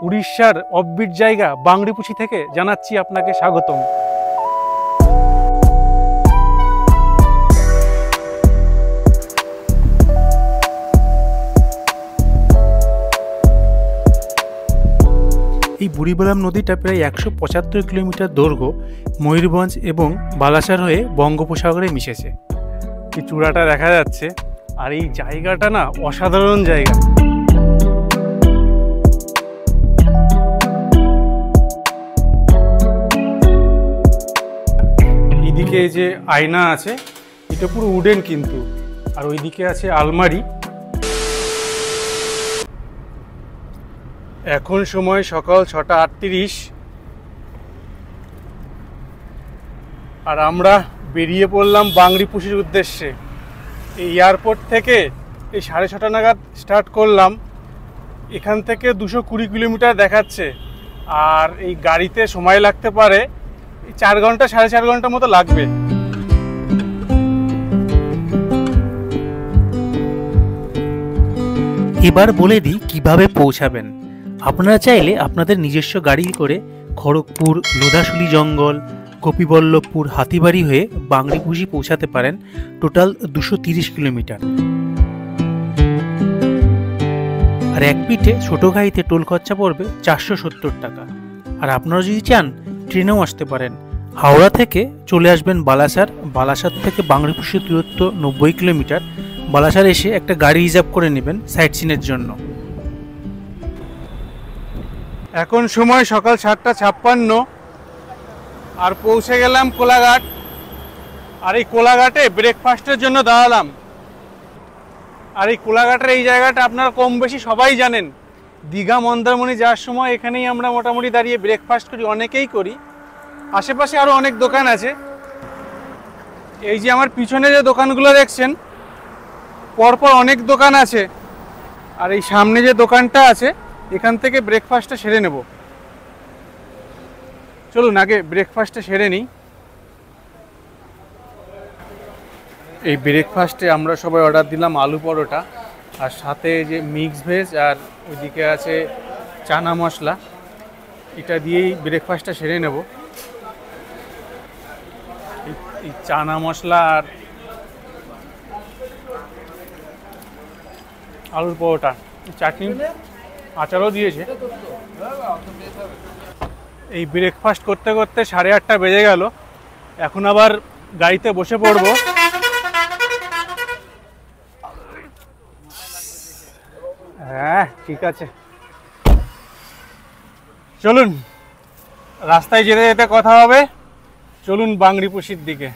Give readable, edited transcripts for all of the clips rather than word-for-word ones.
উড়িষ্যার অফবিট জায়গা বাংরিপুছি থেকে জানাচ্ছি আপনাকে স্বাগতম। এই বুড়িবালাম নদীটা প্রায় 175 কিলোমিটার দৈর্ঘ্য ময়ূরভঞ্জ এবং বালাসার হয়ে বঙ্গোপসাগরে মিশেছে। এই চূড়াটা দেখা যাচ্ছে, আর এই জায়গাটা না অসাধারণ জায়গা। এইদিকে যে আয়না আছে এটা পুরো উডেন কিন্তু, আর ওইদিকে আছে আলমারি। এখন সময় সকাল 6:38 আর আমরা বেরিয়ে পড়লাম বাংরিপুছির উদ্দেশ্যে। এই এয়ারপোর্ট থেকে এই 6:30 নাগাদ স্টার্ট করলাম। এখান থেকে 220 কিলোমিটার দেখাচ্ছে, আর এই গাড়িতে সময় লাগতে পারে 4 ঘন্টা 4.5 ঘন্টা মতো লাগবে। এবার বলে দিই কিভাবে পৌঁছাবেন। আপনারা চাইলে আপনাদের নিজস্ব গাড়ি করে খড়গপুর, লোধাশুলি জঙ্গল, গোপীবল্লভপুর, হাতিবাড়ি হয়ে বাংরিপুছি পৌঁছাতে পারেন। Total 230 kilometre. আর এক পিঠে ছোটো গাড়িতে টোল খরচা পড়বে 470 টাকা। আর আপনারা যদি চান ট্রেনেও আসতে পারেন। হাওড়া থেকে চলে আসবেন বালাসার, বালাসার থেকে বাংরিপুছির দূরত্ব 90 কিলোমিটার। বালাসার এসে একটা গাড়ি রিজার্ভ করে নেবেন সাইট সিনের জন্য। এখন সময় সকাল 7:56 আর পৌঁছে গেলাম কোলাঘাট। আর এই কোলাঘাটে ব্রেকফাস্টের জন্য দাঁড়ালাম। আর এই কোলাঘাটের এই জায়গাটা আপনারা কম বেশি সবাই জানেন। দীঘা মন্দারমণি যাওয়ার সময় এখানেই আমরা মোটামুটি দাঁড়িয়ে ব্রেকফাস্ট করি, অনেকেই করি। আশেপাশে আরও অনেক দোকান আছে। এই যে আমার পিছনে যে দোকানগুলো দেখছেন, পরপর অনেক দোকান আছে। আর এই সামনে যে দোকানটা আছে এখান থেকে ব্রেকফাস্টটা সেরে নেব। চলুন আগে ব্রেকফাস্টটা সেরে নিই। এই ব্রেকফাস্টে আমরা সবাই অর্ডার দিলাম আলু পরোটা, আর সাথে যে মিক্স ভেজ, আর ওইদিকে আছে চানা মশলা। এটা দিয়েই ব্রেকফাস্টটা সেরে নেব। এই চানা মশলা আর আলুর পরোটা, চাটনি, আচারও দিয়েছে। এই ব্রেকফাস্ট করতে করতে 8:30 বেজে গেল। এখন আবার গাড়িতে বসে পড়ব। হ্যাঁ ঠিক আছে, চলুন রাস্তায় যেতে যেতে কথা হবে। চলুন বাংরিপুছির দিকে।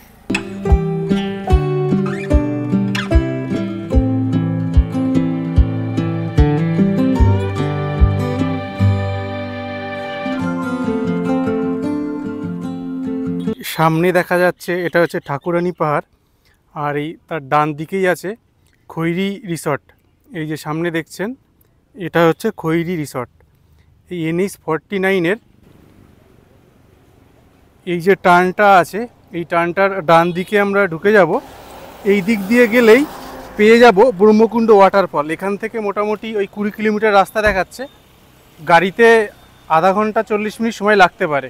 সামনে দেখা যাচ্ছে এটা হচ্ছে ঠাকুরানী পাহাড়, আর এই তার ডান দিকেই আছে খৈরি রিসর্ট। এই যে সামনে দেখছেন এটা হচ্ছে খৈরি রিসর্ট। এই NH 49-এর এই যে টার্নটা আছে, এই টার্নটার ডান দিকে আমরা ঢুকে যাব। এই দিক দিয়ে গেলেই পেয়ে যাব ব্রহ্মকুণ্ড ওয়াটারফল। এখান থেকে মোটামুটি ওই 20 কিলোমিটার রাস্তা দেখাচ্ছে। গাড়িতে আধা ঘন্টা 40 মিনিট সময় লাগতে পারে।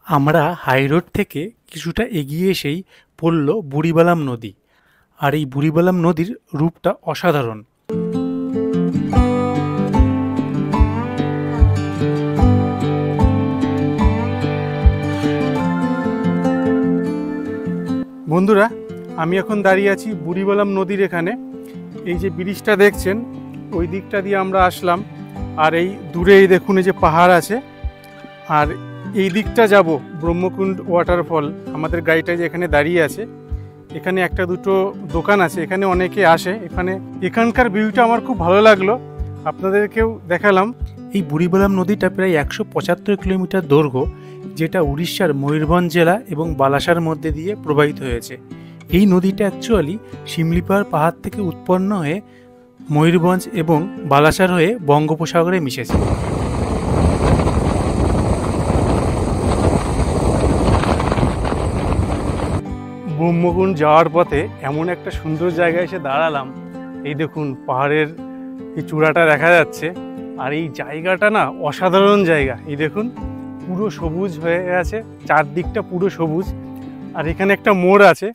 আমরা হাই রোড থেকে কিছুটা এগিয়ে এসেই পড়ল বুড়িবালাম নদী। আর এই বুড়িবালাম নদীর রূপটা অসাধারণ। বন্ধুরা, আমি এখন দাঁড়িয়ে আছি বুড়িবালাম নদীর এখানে। এই যে ব্রিজটা দেখছেন ওই দিকটা দিয়ে আমরা আসলাম। আর এই দূরে এই দেখুন এই যে পাহাড় আছে, আর এই দিকটা যাব ব্রহ্মকুণ্ড ওয়াটারফল। আমাদের গাড়িটা যে এখানে দাঁড়িয়ে আছে, এখানে একটা দুটো দোকান আছে, এখানে অনেকে আসে। এখানকার ভিউটা আমার খুব ভালো লাগলো, আপনাদেরকেও দেখালাম। এই বুড়িবালাম নদীটা প্রায় 175 কিলোমিটার দৈর্ঘ্য, যেটা উড়িষ্যার ময়ূরভঞ্জ জেলা এবং বালাসার মধ্যে দিয়ে প্রবাহিত হয়েছে। এই নদীটা অ্যাকচুয়ালি শিমলিপাহাড় পাহাড় থেকে উৎপন্ন হয়ে ময়ূরভঞ্জ এবং বালাসার হয়ে বঙ্গোপসাগরে মিশেছে। ব্রহ্মকুণ্ড যাওয়ার পথে এমন একটা সুন্দর জায়গায় এসে দাঁড়ালাম। এই দেখুন পাহাড়ের এই চূড়াটা দেখা যাচ্ছে, আর এই জায়গাটা না অসাধারণ জায়গা। এই দেখুন পুরো সবুজ হয়ে গেছে, চারদিকটা পুরো সবুজ। আর এখানে একটা মোড় আছে,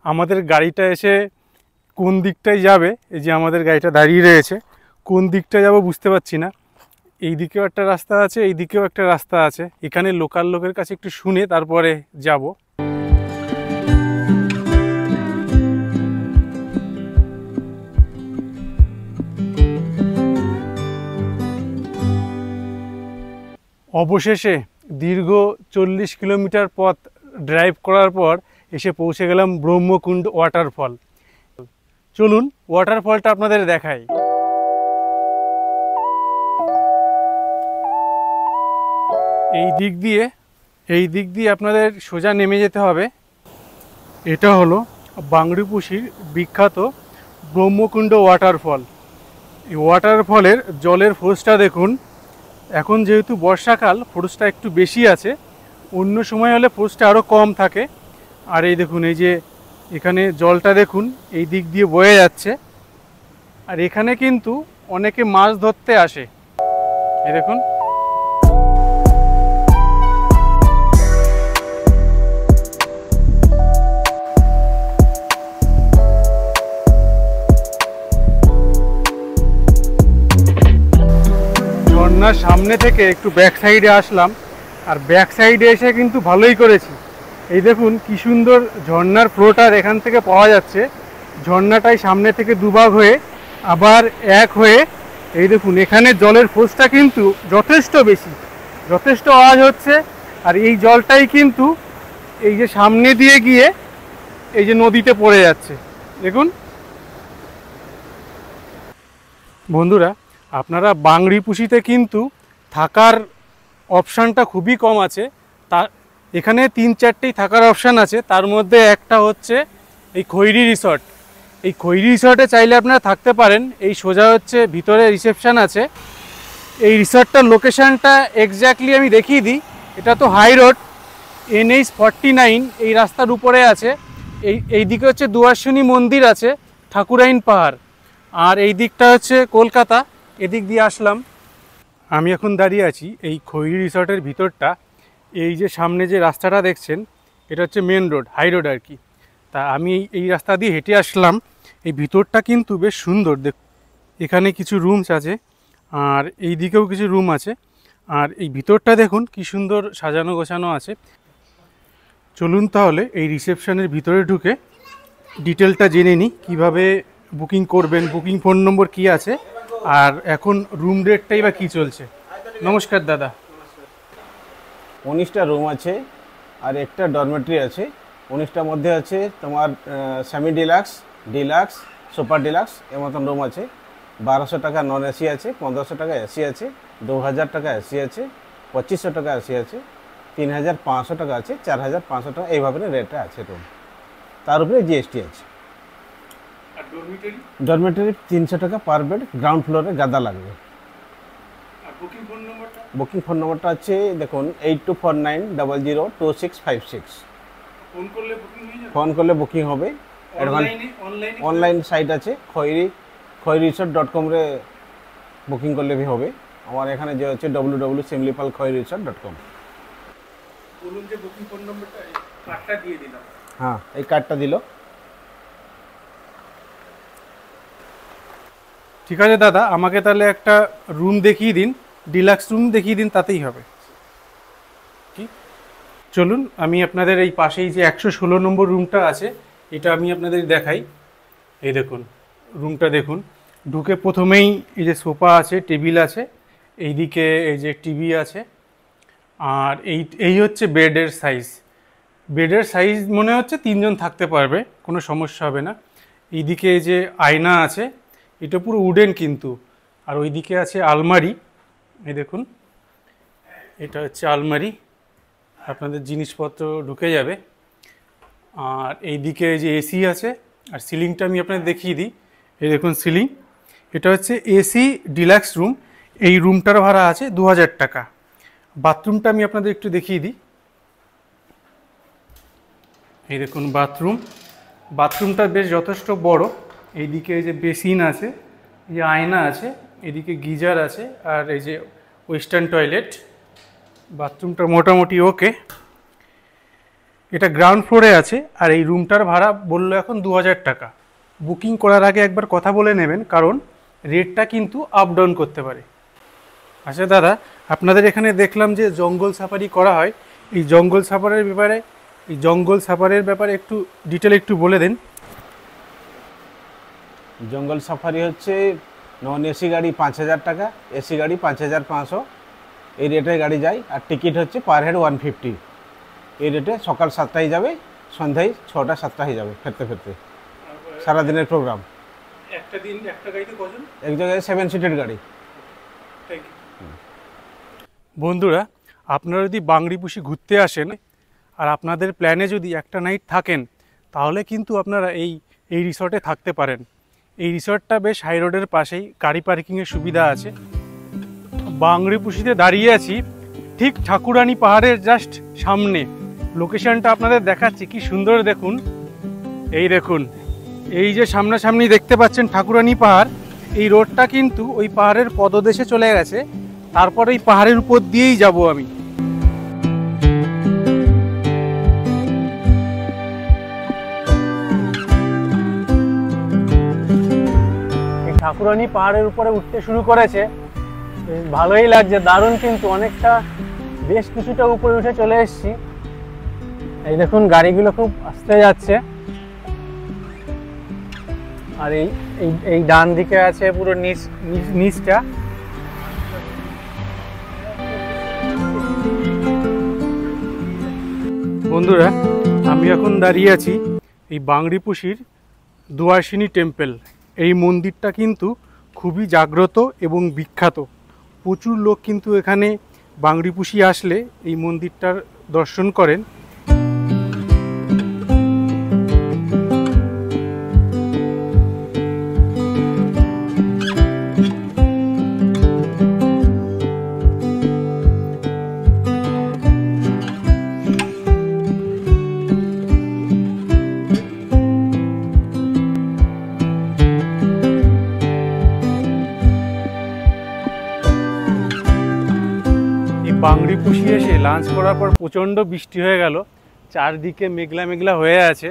আমাদের গাড়িটা এসে কোন দিকটায় যাবে, এই যে আমাদের গাড়িটা দাঁড়িয়ে রয়েছে, কোন দিকটা যাব বুঝতে পারছি না। এই দিকেও একটা রাস্তা আছে, এই দিকেও একটা রাস্তা আছে। এখানে লোকাল লোকের কাছে একটু শুনে তারপরে যাব। অবশেষে দীর্ঘ 40 কিলোমিটার পথ ড্রাইভ করার পর এসে পৌঁছে গেলাম ব্রহ্মকুণ্ড ওয়াটারফল। চলুন ওয়াটারফলটা আপনাদের দেখাই। এই দিক দিয়ে আপনাদের সোজা নেমে যেতে হবে। এটা হলো বাংরিপুশির বিখ্যাত ব্রহ্মকুণ্ড ওয়াটারফল। এই ওয়াটারফলের জলের ফোর্সটা দেখুন। এখন যেহেতু বর্ষাকাল, ফোর্সটা একটু বেশি আছে, অন্য সময় হলে ফোর্সটা আরও কম থাকে। আর এই দেখুন, এই যে এখানে জলটা দেখুন এই দিক দিয়ে বয়ে যাচ্ছে। আর এখানে কিন্তু অনেকে মাছ ধরতে আসে। এই দেখুন, ঝর্ণার সামনে থেকে একটু ব্যাক সাইডে আসলাম। আর ব্যাক সাইডে এসে কিন্তু ভালোই করেছি। এই দেখুন কি সুন্দর ঝর্ণার ফ্লোটা এখান থেকে পাওয়া যাচ্ছে। ঝর্ণাটাই সামনে থেকে দুভাগ হয়ে আবার এক হয়ে, এই দেখুন এখানে জলের ফোর্সটা কিন্তু যথেষ্ট বেশি, যথেষ্ট আওয়াজ হচ্ছে। আর এই জলটাই কিন্তু এই যে সামনে দিয়ে গিয়ে এই যে নদীতে পড়ে যাচ্ছে। দেখুন বন্ধুরা, আপনারা বাংরিপুশিতে কিন্তু থাকার অপশানটা খুবই কম আছে। তার এখানে 3-4টেই থাকার অপশান আছে। তার মধ্যে একটা হচ্ছে এই খৈরি রিসর্ট। এই খৈরি রিসর্টে চাইলে আপনারা থাকতে পারেন। এই সোজা হচ্ছে ভিতরে রিসেপশান আছে। এই রিসর্টটার লোকেশানটা এক্স্যাক্টলি আমি দেখিয়ে দিই। এটা তো হাই রোড, NH 49 এই রাস্তার উপরে আছে। এই দিকে হচ্ছে দুয়ারশনি মন্দির আছে, ঠাকুরাইন পাহাড়। আর এই দিকটা হচ্ছে কলকাতা। এদিক দিয়ে আসলাম। আমি এখন দাঁড়িয়ে আছি এই খৈরি রিসর্টের ভিতরটা। এই যে সামনে যে রাস্তাটা দেখছেন, এটা হচ্ছে মেন রোড, হাই রোড আর কি। তা আমি এই রাস্তা দিয়ে হেঁটে আসলাম। এই ভিতরটা কিন্তু বেশ সুন্দর। এখানে কিছু রুমস আছে, আর এই দিকেও কিছু রুম আছে। আর এই ভিতরটা দেখুন কি সুন্দর সাজানো গোছানো আছে। চলুন তাহলে এই রিসেপশনের ভিতরে ঢুকে ডিটেলটা জেনে নিই, কীভাবে বুকিং করবেন, বুকিং ফোন নম্বর কি আছে, আর এখন রুম রেটটাই বা কী চলছে। নমস্কার দাদা। 19টা রুম আছে আর একটা ডরমেটরি আছে। 19টার মধ্যে আছে তোমার semi deluxe, deluxe, super deluxe এর মতন রুম আছে। 1200 টাকা নন এসি আছে, 1500 টাকা এসি আছে, 2000 টাকা এসি আছে, 2500 টাকা এসি আছে, 3500 টাকা আছে, 4500 টাকা এইভাবে রেটে আছে রুম। তার উপরে জিএসটি আছে। ডরমেটরি 300 টাকা পার বেড, গ্রাউন্ড ফ্লোরে গাদা লাগবে। বুকিং ফোন নম্বরটা আছে দেখুন 8249002656। ফোন করলে বুকিং হবে। অনলাইন সাইট আছে খৈরিসর্ট.com রে বুকিং করলে भी হবে। আমার এখানে যে হচ্ছে www.simlipalkhoirisort.com। বলুন যে বুকিং ফোন নম্বরটা, কার্ডটা দিয়ে দিলাম। হ্যাঁ, এই কার্ডটা দিল। ঠিক আছে দাদা, আমাকে তাহলে একটা রুম দেখিয়ে দিন, ডিলাক্স রুম দেখিয়ে দিন, তাতেই হবে। কি চলুন আমি আপনাদের এই পাশেই যে 116 নম্বর রুমটা আছে এটা আমি আপনাদের দেখাই। এই দেখুন রুমটা দেখুন। ঢুকে প্রথমেই এই যে সোফা আছে, টেবিল আছে, এইদিকে এই যে টিভি আছে। আর এই হচ্ছে বেডের সাইজ। বেডের সাইজ মনে হচ্ছে 3 জন থাকতে পারবে, কোনো সমস্যা হবে না। এইদিকে এই যে আয়না আছে, এটা পুরো উডেন কিন্তু। আর ওইদিকে আছে আলমারি। এই দেখুন এটা হচ্ছে আলমারি, আপনাদের জিনিসপত্র ঢুকে যাবে। আর এইদিকে যে এসি আছে, আর সিলিংটা আমি আপনাদের দেখিয়ে দিই। এই দেখুন সিলিং, এটা হচ্ছে এসি ডিলাক্স রুম। এই রুমটার ভাড়া আছে 2000 টাকা। বাথরুমটা আমি আপনাদের একটু দেখিয়ে দিই। এই দেখুন বাথরুম, বাথরুমটা বেশ যথেষ্ট বড়। এইদিকে এই যে বেসিন আছে, এই যে আয়না আছে, এদিকে গিজার আছে, আর এই যে ওয়েস্টার্ন টয়লেট। বাথরুমটা মোটামুটি ওকে। এটা গ্রাউন্ড ফ্লোরে আছে, আর এই রুমটার ভাড়া বললো এখন 2000 টাকা। বুকিং করার আগে একবার কথা বলে নেবেন, কারণ রেটটা কিন্তু আপ ডাউন করতে পারে। আচ্ছা দাদা, আপনাদের এখানে দেখলাম যে জঙ্গল সাফারি করা হয়, এই জঙ্গল সাফারির ব্যাপারে একটু ডিটেল একটু বলে দেন। জঙ্গল সাফারি হচ্ছে নন এসি গাড়ি 5000 টাকা, এসি গাড়ি 5500, এই রেটে গাড়ি যায়। আর টিকিট হচ্ছে পার হেড 150। এই রেটে সকাল 7টায় যাবে, সন্ধ্যায় 6টা 7টা হয়ে যাবে ফিরতে ফিরতে। সারাদিনের প্রোগ্রাম। একটা গাড়িতে কজন? এক জায়গায় 7 সিটের গাড়ি। বন্ধুরা, আপনারা যদি বাংরিপুশি ঘুরতে আসেন আর আপনাদের প্ল্যানে যদি একটা নাইট থাকেন, তাহলে কিন্তু আপনারা এই রিসর্টে থাকতে পারেন। এই রিসর্টটা বেশ হাই রোডের পাশেই, গাড়ি পার্কিংয়ের সুবিধা আছে। বাংরিপুশিতে দাঁড়িয়ে আছি ঠিক ঠাকুরানী পাহাড়ের জাস্ট সামনে। লোকেশনটা আপনাদের দেখাচ্ছি, কি সুন্দর দেখুন। এই দেখুন, এই যে সামনাসামনি দেখতে পাচ্ছেন ঠাকুরানী পাহাড়, এই রোডটা কিন্তু ওই পাহাড়ের পদদেশে চলে গেছে। তারপর এই পাহাড়ের উপর দিয়েই যাব আমি। এই ঠাকুরানী পাহাড়ের উপরে উঠতে শুরু করেছে, বেশ ভালোই লাগছে, দারুণ। কিন্তু অনেকটা বেশ কিছুটা উপরে উঠে চলে এসেছি। এই দেখুন গাড়িগুলো খুব আস্তে যাচ্ছে, আর এই ডান দিকে আছে পুরো নিচটা। বন্ধুরা, আমি এখন দাঁড়িয়ে আছি এই বাংরিপুশির দুয়ার্সিনী টেম্পল। এই মন্দিরটা কিন্তু খুবই জাগ্রত এবং বিখ্যাত। প্রচুর লোক কিন্তু এখানে বাংরিপুশি আসলে এই মন্দিরটার দর্শন করেন। বাংরিপুশি এসে লাঞ্চ করার পর প্রচণ্ড বৃষ্টি হয়ে গেল, চারদিকে মেঘলা মেঘলা হয়ে আছে,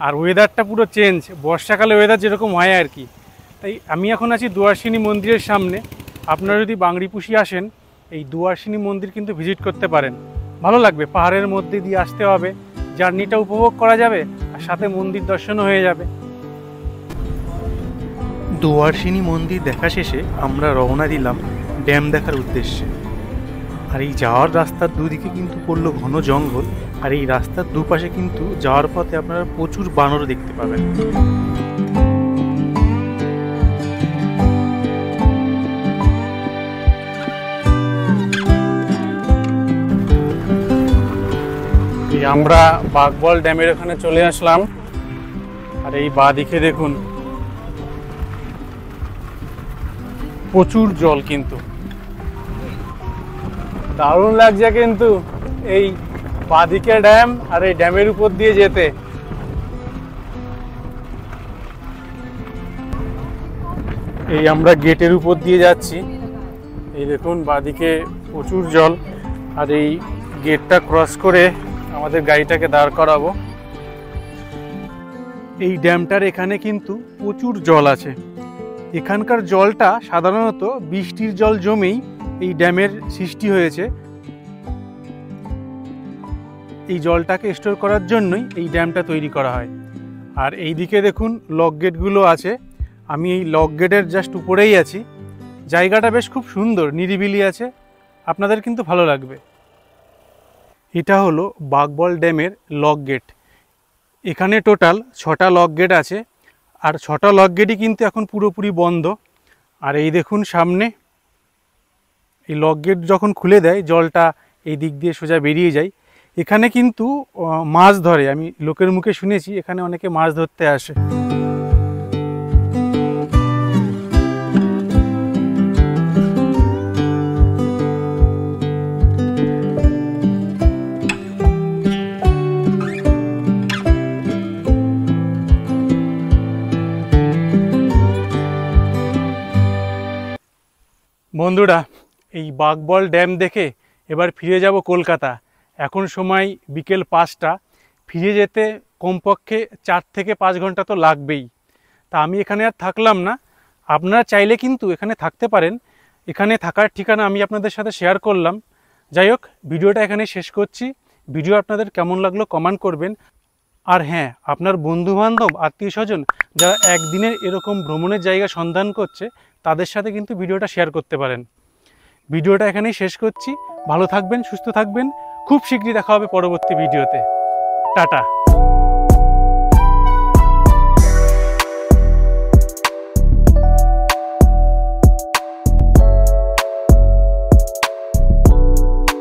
আর ওয়েদারটা পুরো চেঞ্জ। বর্ষাকালে ওয়েদার যেরকম হয় আর কি। তাই আমি এখন আছি দুয়ার্সিনী মন্দিরের সামনে। আপনারা যদি বাংরিপুশি আসেন, এই দুয়ার্সিনী মন্দির কিন্তু ভিজিট করতে পারেন, ভালো লাগবে। পাহাড়ের মধ্যে দিয়ে আসতে হবে, জার্নিটা উপভোগ করা যাবে, আর সাথে মন্দির দর্শনও হয়ে যাবে। দুয়ার্সিনী মন্দির দেখা শেষে আমরা রওনা দিলাম ড্যাম দেখার উদ্দেশ্যে। আর এই যাওয়ার রাস্তার দুদিকে কিন্তু পড়লো ঘন জঙ্গল, আর এই রাস্তার দুপাশে কিন্তু যাওয়ার পথে আপনারা প্রচুর বানর দেখতে পাবেন। আমরা বাঘবল ড্যামের ওখানে চলে আসলাম, আর এই বাঁদিকে দেখুন প্রচুর জল, কিন্তু দারুণ লাগছে। কিন্তু এই বাঁদিকে ড্যাম, আর এই ড্যামের উপর দিয়ে যেতে। এই আমরা গেটের উপর দিয়ে যাচ্ছি, এই দেখুন বাঁদিকে প্রচুর জল, আর এই গেটটা ক্রস করে আমাদের গাড়িটাকে দাঁড় করাবো। এই ড্যামটার এখানে কিন্তু প্রচুর জল আছে। এখানকার জলটা সাধারণত বৃষ্টির জল জমেই এই ড্যামের সৃষ্টি হয়েছে। এই জলটাকে স্টোর করার জন্যই এই ড্যামটা তৈরি করা হয়। আর এই দিকে দেখুন লক গেটগুলো আছে, আমি এই লক গেটের জাস্ট উপরেই আছি। জায়গাটা বেশ খুব সুন্দর, নিরিবিলি আছে, আপনাদের কিন্তু ভালো লাগবে। এটা হলো বাঘবল ড্যামের লক গেট। এখানে টোটাল 6টা লক গেট আছে, আর 6টা লক গেটই কিন্তু এখন পুরোপুরি বন্ধ। আর এই দেখুন সামনে এই লক গেট যখন খুলে দেয়, জলটা এই দিক দিয়ে সোজা বেরিয়ে যায়। এখানে কিন্তু মাছ ধরে, আমি লোকের মুখে শুনেছি এখানে অনেকে মাছ ধরতে আসে। বন্ধুরা, এই বাঘবল ড্যাম দেখে এবার ফিরে যাব কলকাতা। এখন সময় বিকেল 5টা, ফিরে যেতে কমপক্ষে 4 থেকে 5 ঘন্টা তো লাগবেই। তা আমি এখানে আর থাকলাম না, আপনারা চাইলে কিন্তু এখানে থাকতে পারেন। এখানে থাকার ঠিকানা আমি আপনাদের সাথে শেয়ার করলাম। যাই হোক, ভিডিওটা এখানে শেষ করছি। ভিডিও আপনাদের কেমন লাগলো কমেন্ট করবেন। আর হ্যাঁ, আপনার বন্ধুবান্ধব আত্মীয় স্বজন যারা একদিনের এরকম ভ্রমণের জায়গা সন্ধান করছে তাদের সাথে কিন্তু ভিডিওটা শেয়ার করতে পারেন। ভিডিওটা এখানেই শেষ করছি। ভালো থাকবেন, সুস্থ থাকবেন। খুব শীঘ্রই দেখা হবে পরবর্তী ভিডিওতে। টাটা।